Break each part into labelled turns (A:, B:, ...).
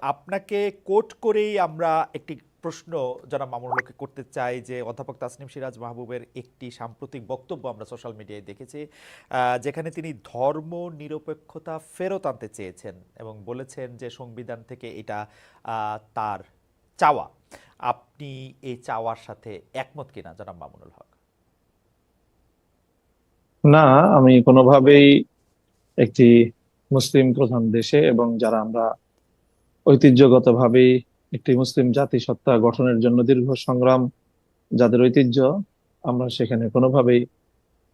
A: আপনাকে কোট করেই আমরা একটি প্রশ্ন জনাব মামুনুলকে করতে চাই যে অধ্যাপক তাসনিম সিরাজ মাহবুবের একটি সাম্প্রতিক বক্তব্য আমরা সোশ্যাল মিডিয়ায় দেখেছি, যেখানে তিনি ধর্ম নিরপেক্ষতা ফেরত আনতে চেয়েছেন এবং বলেছেন যে সংবিধান থেকে এটা তার চাওয়া। আপনি এই চাওয়ার সাথে একমত কিনা জনাব মামুনুল হক?
B: না, আমি কোনোভাবেই একটি মুসলিম প্রধান দেশে এবং যারা আমরা ঐতিহ্যগতভাবেই একটি মুসলিম জাতিসত্তা গঠনের জন্য দীর্ঘ সংগ্রাম, যাদের ঐতিহ্য, আমরা সেখানে কোনোভাবেই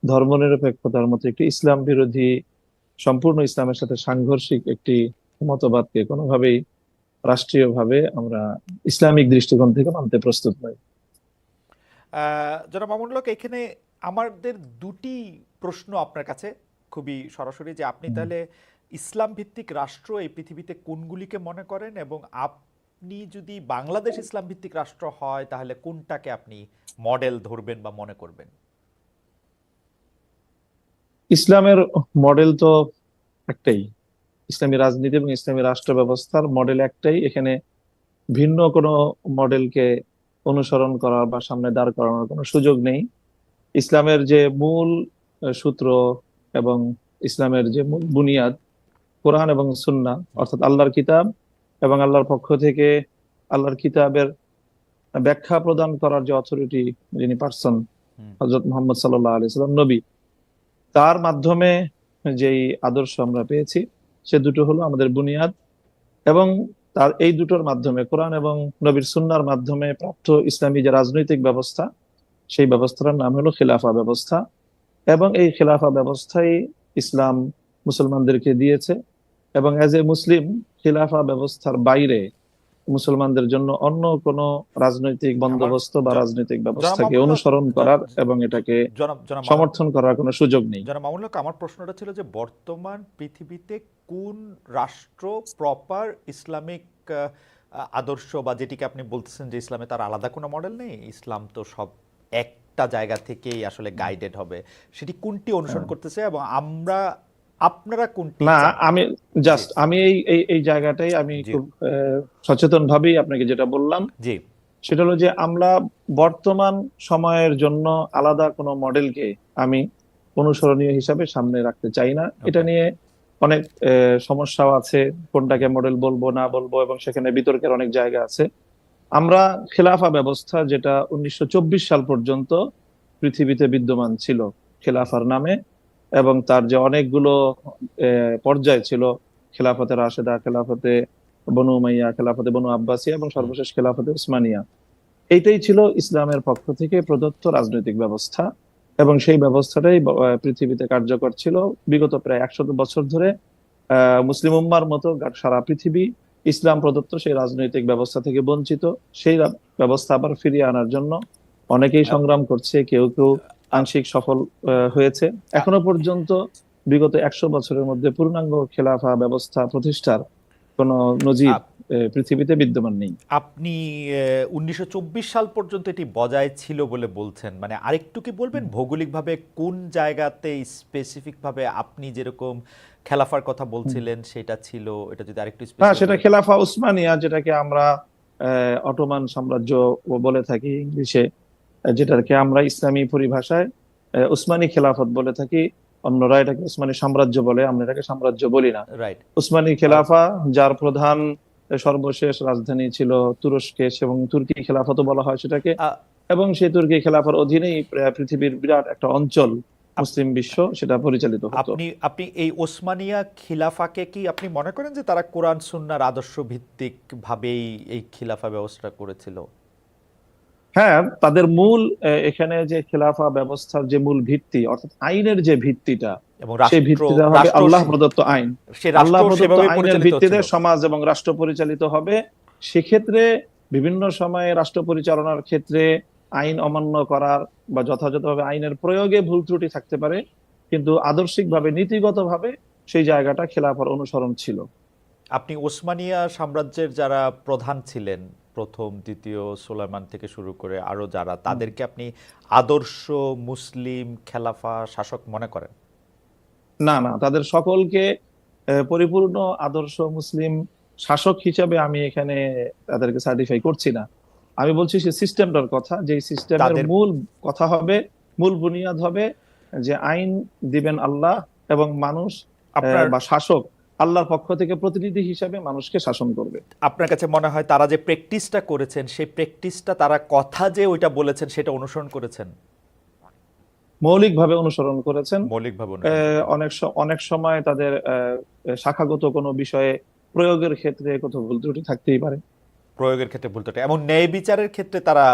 B: ধর্মনিরপেক্ষতার মতো একটি ইসলাম বিরোধী, সম্পূর্ণ ইসলামের সাথে সাংঘর্ষিক একটি মতবাদকে কোনোভাবেই রাষ্ট্রীয়ভাবে আমরা ইসলামিক দৃষ্টিকোণ থেকে মানতে প্রস্তুত নই।
A: জনাব মামুনুল হক, এখানে আমাদের দুটি প্রশ্ন আপনার কাছে খুবই সরাসরি, যে আপনি
B: হুম।
A: তাহলে ইসলাম ভিত্তিক রাষ্ট্র এই পৃথিবীতে কোনগুলিকে মনে করেন, এবং আপনি যদি বাংলাদেশ ইসলাম ভিত্তিক রাষ্ট্র হয় তাহলে কোনটাকে আপনি মডেল ধরবেন বা মনে করবেন?
B: ইসলামের মডেল তো একটাই, ইসলামী রাজনীতি এবং ইসলামী রাষ্ট্র ব্যবস্থার মডেল একটাই। এখানে ভিন্ন কোনো মডেলকে অনুসরণ করার বা সামনে দাঁড় করানোর কোনো সুযোগ নেই। ইসলামের যে মূল সূত্র এবং ইসলামের যে মূল বুনিয়াদ, কোরআন এবং সুন্নাহ,
A: হুম,
B: অর্থাৎ আল্লাহর কিতাব এবং আল্লাহর পক্ষ থেকে আল্লাহর কিতাবের ব্যাখ্যা প্রদান করার যে অথরিটি, যিনি পার্সন,
A: হুম।
B: হযরত মুহাম্মদ সাল্লাল্লাহু আলাইহি সাল্লাম নবী, তার মাধ্যমে যেই আদর্শ আমরা পেয়েছি, সে দুটো হলো আমাদের বুনিয়াদ। এবং তার এই দুটোর মাধ্যমে, কোরআন এবং নবীর সুন্নাহর মাধ্যমে প্রাপ্ত ইসলামী যে রাজনৈতিক ব্যবস্থা, সেই ব্যবস্থার নাম হলো খিলাফা ব্যবস্থা। এবং এই খিলাফা ব্যবস্থাই ইসলাম মুসলমানদেরকে দিয়েছে। এবং এজ এ মুসলিম, খিলাফা ব্যবস্থার বাইরে মুসলমানদের জন্য অন্য কোনো রাজনৈতিক
A: আমার
B: বন্দোবস্ত বা
A: জ-
B: রাজনৈতিক
A: জনাব
B: ব্যবস্থাকে
A: মামুনুল হক,
B: অনুসরণ
A: জ-
B: করার এবং এটাকে
A: জনাব জনাব মামুন
B: সমর্থন করার কোনো সুযোগ নেই।
A: জনাব মামুনুল হক, আমার প্রশ্নটা ছিল যে বর্তমান পৃথিবীতে কোন রাষ্ট্র প্রপার ইসলামিক আদর্শ, বা যেটিকে আপনি বলতেছেন যে ইসলামে তার আলাদা কোনো মডেল নেই, ইসলাম তো সব একটা জায়গা থেকেই আসলে গাইডেড হবে, সেটি কোনটি অনুসরণ
B: হ্যাঁ।
A: করতেছে এবং আপনারা কোনটি
B: না,
A: চান?
B: আমি
A: জি,
B: জাস্ট আমি এই এই এই জায়গাটাই আমি
A: জি,
B: খুব সচেতন ভাবেই আপনাকে যেটা বললাম,
A: জি।
B: সেটা হলো যে আমরা বর্তমান সময়ের জন্য আলাদা কোনো মডেলকে আমি অনুসরণীয় হিসাবে সামনে রাখতে চাই না। এটা
A: ওকে।
B: নিয়ে অনেক সমস্যাও আছে, কোনটাকে মডেল বলবো না বলবো, এবং সেখানে বিতর্কের অনেক জায়গা আছে। আমরা খেলাফা ব্যবস্থা, যেটা 1924 সাল পর্যন্ত পৃথিবীতে বিদ্যমান ছিল খেলাফার নামে, এবং তার যে অনেকগুলো পর্যায় ছিল, খেলাফতে রাশেদা, খেলাফতে বনু উমাইয়া, খেলাফতে বনু আব্বাসিয়া এবং
A: হুম।
B: সর্বশেষ খেলাফতে উসমানিয়া, এইটাই ছিল ইসলামের পক্ষ থেকে প্রদত্ত রাজনৈতিক ব্যবস্থা। এবং সেই ব্যবস্থাটাই পৃথিবীতে কার্যকর ছিল বিগত প্রায় 100 বছর ধরে। মুসলিম উম্মার মতো সারা পৃথিবী ইসলাম প্রদত্ত সেই রাজনৈতিক ব্যবস্থা থেকে বঞ্চিত। সেই ব্যবস্থা আবার ফিরিয়ে আনার জন্য অনেকেই
A: আপ-
B: সংগ্রাম করছে, কেউ কেউ
A: আপ-
B: আংশিক সফল হয়েছে।
A: আপ-
B: এখনো পর্যন্ত বিগত 100 বছরের মধ্যে পূর্ণাঙ্গ খেলাফা ব্যবস্থা প্রতিষ্ঠার কোনো নজির
A: আপ-
B: পৃথিবীতে বিদ্যমান নেই।
A: আপনি 1924 সাল পর্যন্ত এটি বজায় ছিল বলে বলছেন, মানে আরেকটু কি বলবেন ভৌগোলিকভাবে কোন জায়গাতে স্পেসিফিকভাবে আপনি যেরকম খেলাফার কথা
B: হুম।
A: বলছিলেন সেটা ছিল, এটা যদি আরেকটু
B: হ্যাঁ,
A: স্পেসিফাই
B: সেটা
A: করতেন।
B: খেলাফা উসমানিয়া, যেটাকে আমরা অটোমান সাম্রাজ্য বলে থাকি ইংলিশে, যেটাকে আমরা ইসলামী পরিভাষায় উসমানী খেলাফত বলে থাকি। অন্যরা এটাকে উসমানী সাম্রাজ্য বলে, আমরা এটাকে সাম্রাজ্য বলি না।
A: রাইট।
B: উসমানী খেলাফা, যার প্রধান সর্বশেষ রাজধানী ছিল তুরস্কে, এবং তুর্কি খেলাফতও বলা হয় সেটাকে। এবং সেই তুর্কি খেলাফার অধীনেই পৃথিবীর বিরাট একটা অঞ্চল, মুসলিম বিশ্ব, সেটা পরিচালিত হতো।
A: আপনি আপনি এই ওসমানিয়া খিলাফাকে কি আপনি মনে করেন যে তারা কোরআন সুন্নাহর আদর্শ ভিত্তিক ভাবেই এই খিলাফা ব্যবস্থা করেছিল?
B: হ্যাঁ, তাদের মূল এখানে যে খেলাফা ব্যবস্থার যে মূল ভিত্তি, অর্থাৎ আইনের যে ভিত্তিটা,
A: এবং
B: সেই
A: রাষ্ট্র
B: ভিত্তিটা হবে
A: রাষ্ট্র
B: আল্লাহ প্রদত্ত আইন।
A: সে
B: আল্লাহ
A: রাষ্ট্র
B: প্রদত্ত
A: সেভাবেই
B: আইনের
A: পরিচালিত
B: ভিত্তিতে
A: হচ্ছিল।
B: সমাজ এবং রাষ্ট্র পরিচালিত হবে। সেক্ষেত্রে বিভিন্ন সময়ে রাষ্ট্র পরিচালনার ক্ষেত্রে আইন অমান্য করার বা যথাযথভাবে আইনের প্রয়োগে ভুল ত্রুটি থাকতে পারে, কিন্তু আদর্শিকভাবে, নীতিগতভাবে সেই জায়গাটা খেলাফার অনুসরণ ছিল।
A: আপনি ওসমানিয়া সাম্রাজ্যের যারা প্রধান ছিলেন, প্রথম দ্বিতীয় সুলাইমান থেকে শুরু করে আরো যারা,
B: হুম।
A: তাদেরকে আপনি আদর্শ মুসলিম খেলাফা শাসক মনে করেন?
B: না, না, তাদের সকলকে পরিপূর্ণ আদর্শ মুসলিম শাসক হিসাবে আমি এখানে তাদেরকে সার্টিফাই করছি না। আমি বলছি সে সিস্টেমটার কথা, যে সিস্টেমের
A: তাদের
B: মূল কথা হবে, মূল বুনিয়াদ হবে যে আইন দিবেন আল্লাহ, এবং মানুষ
A: আপনার
B: বা শাসক আল্লাহর পক্ষ থেকে প্রতিনিধি হিসাবে মানুষকে শাসন করবে।
A: আপনার কাছে মনে হয় তারা যে প্র্যাকটিসটা করেছেন সেই প্র্যাকটিসটা তারা কথা যে ওইটা বলেছেন সেটা অনুসরণ করেছেন,
B: মৌলিকভাবে অনুসরণ করেছেন।
A: মৌলিকভাবে অনুসরণ করেছেন?
B: অনেক সময় তাদের শাখাগত কোনো বিষয়ে প্রয়োগের ক্ষেত্রে কোথাও ভুল ত্রুটি থাকতেই পারে।
A: প্রয়োগের ক্ষেত্রে ভুল ত্রুটি এবং ন্যায় বিচারের ক্ষেত্রে তারা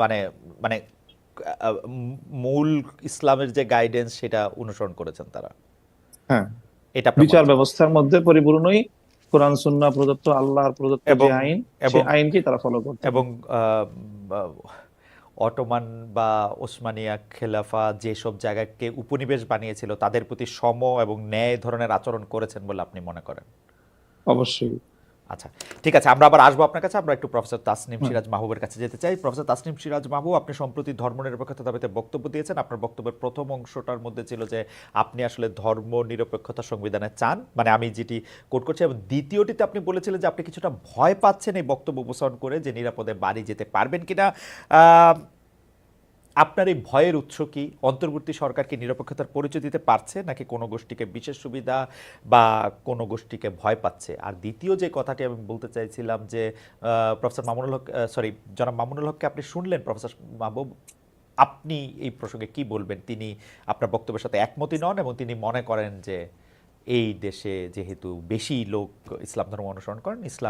A: মানে মানে মূল ইসলামের যে গাইডেন্স সেটা অনুসরণ করেছেন তারা,
B: হ্যাঁ,
A: এটা আপনার মনে
B: বিচার
A: হচ্ছে?
B: ব্যবস্থার মধ্যে পরিপূর্ণই কোরআন সুন্নাহ প্রদত্ত, আল্লাহর প্রদত্ত যে
A: এবং
B: আইন,
A: এবং
B: সেই আইনকেই তারা ফলো করতেন।
A: এবং অটোমান বা ওসমানিয়া খেলাফা যেসব জায়গাকে উপনিবেশ বানিয়েছিল তাদের প্রতি সম এবং ন্যায় ধরনের আচরণ করেছেন বলে আপনি মনে করেন?
B: অবশ্যই।
A: আচ্ছা, ঠিক আছে, আমরা আবার আসবো আপনার কাছে। আমরা একটু প্রফেসর তাসনিম
B: হ্যাঁ,
A: সিরাজ মাহবুবের কাছে যেতে চাই। প্রফেসর তাসনিম সিরাজ মাহবুব, আপনি সম্প্রতি ধর্মনিরপেক্ষতা দাবিতে বক্তব্য দিয়েছেন। আপনার বক্তব্যের প্রথম অংশটার মধ্যে ছিল যে আপনি আসলে ধর্মনিরপেক্ষতা সংবিধানে চান, মানে আমি যেটি কোট করছি, এবং দ্বিতীয়টিতে আপনি বলেছিলেন যে আপনি কিছুটা ভয় পাচ্ছেন এই বক্তব্য উপস্থাপন করে যে নিরাপদে বাড়ি যেতে পারবেন কিনা। আহ, আপনার এই ভয়ের উৎস কি? অন্তর্বর্তী সরকার কি নিরপেক্ষতার পরিচয় দিতে পারছে, নাকি কোনো গোষ্ঠীকে বিশেষ সুবিধা বা কোনো গোষ্ঠীকে ভয় পাচ্ছে? আর দ্বিতীয় যে কথাটি আমি বলতে চাইছিলাম যে প্রফেসর মামুনুল হক, সরি, জনাব মামুনুল হককে আপনি শুনলেন, প্রফেসর মাহবুব, আপনি এই প্রসঙ্গে কি বলবেন? তিনি আপনার বক্তব্যের সাথে একমতই নন এবং তিনি মনে করেন যে এই দেশে যেহেতু বেশি লোক ইসলাম ধর্ম অনুসরণ করেন, ইসলাম